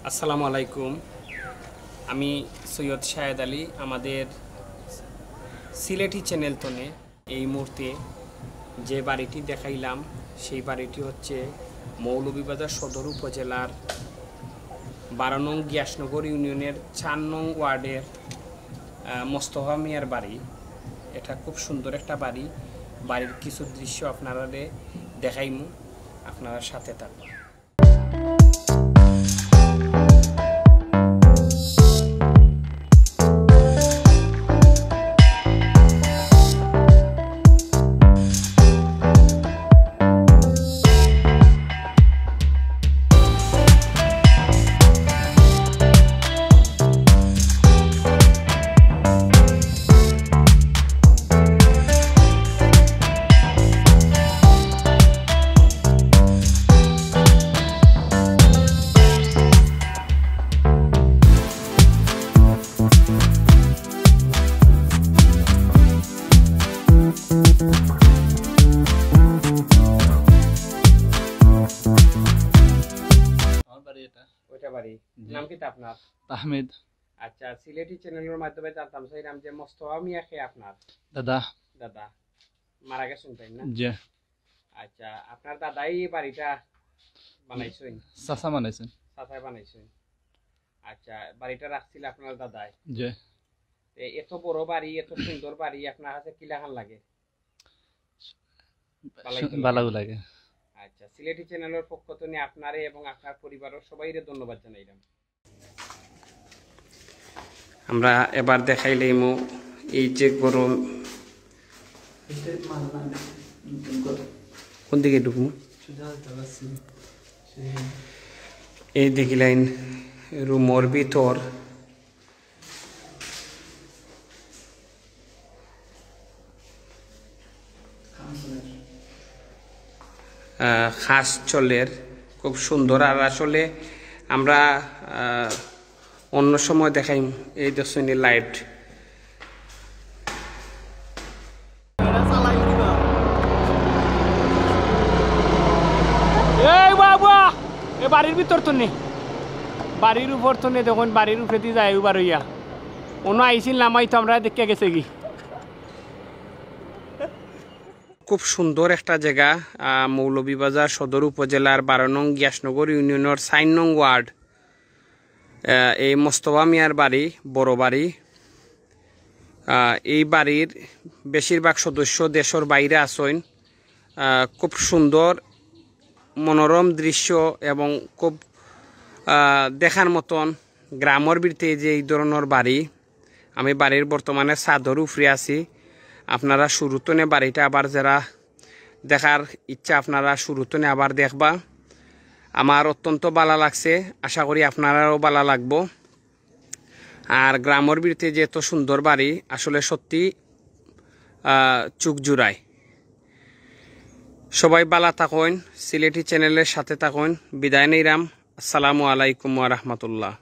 আসসালামু আলাইকুম। আমি সৈয়দ শাহেদ আলী। আমাদের সিলেটি চ্যানেল তনে এই মুহূর্তে যে বাড়িটি দেখাইলাম সেই বাড়িটি হচ্ছে মৌলভীবাজার সদর উপজেলার 12 নং গ্যাসনগর ইউনিয়নের 4 নং ওয়ার্ডের মোস্তফা মিয়ার বাড়ি। এটা খুব সুন্দর একটা বাড়ি। বাড়ির কিছু দৃশ্য আপনারা দেখাইমু, আপনারা সাথে থাকবেন। নাম কি আপনার? আহমেদ। আচ্ছা, সিলেটি চ্যানেলের মাধ্যমে জানতাম চাইলাম যে মোস্তফা মিয়া কে আপনার দাদা মারা গেছেন, তাই না? জি। আচ্ছা, আপনার দাদাই এই বাড়িটা বানাইছেন? চাচা বানাইছেন। চাচাই বানাইছেন। আচ্ছা, বাড়িটা রাখছিল আপনার দাদাই? জি। এত বড় বাড়ি, এত সুন্দর বাড়ি আপনার কাছে কি লাগান লাগে? ভালো লাগে। আচ্ছা, সিলেটি চ্যানেলের পক্ষ থেকে আপনারে এবং আপনার পরিবারের সবাইকে ধন্যবাদ জানাইলাম। আমরা এবার দেখাইলাম এই যে গরম কোন দিকে ঢুকবো, এই দেখিলেন রুমর ভিতর খাস চলের খুব সুন্দর। আর আসলে আমরা অন্য সময় দেখাই এই দর্শনী লাইট। বাড়ির ভিতর তো নেই, বাড়ির উপর তো নেই। দেখুন বাড়ির উপরে দিয়ে যায় এবার হইয়া অন্য আইসিল নামাই তো আমরা দেখে গেছে কি। খুব সুন্দর একটা জায়গা। মৌলভীবাজার সদর উপজেলার 12 নং গ্যাসনগর ইউনিয়নের 4 নং ওয়ার্ড। এই মোস্তফা মিয়ার বাড়ি, বড় বাড়ি। এই বাড়ির বেশিরভাগ সদস্য দেশের বাইরে আসেন। খুব সুন্দর মনোরম দৃশ্য এবং খুব দেখার মতন গ্রামের ভিতরে যে এই ধরনের বাড়ি। আমি বাড়ির বর্তমানে ছাদর উপরে আছি। আপনারা শুরুতনে বাড়িটা আবার যারা দেখার ইচ্ছা আপনারা শুরুতনে আবার দেখবা। আমার অত্যন্ত ভালো লাগছে, আশা করি আপনারাও ভালো লাগবো। আর গ্রামের ভিতরে যে এত সুন্দর বাড়ি আসলে সত্যি চোখ জুড়ায়। সবাই ভালো থাকুন, সিলেটি চ্যানেলের সাথে থাকুন। বিদায় নিলাম। আসসালামু আলাইকুম ওয়া রাহমাতুল্লাহ।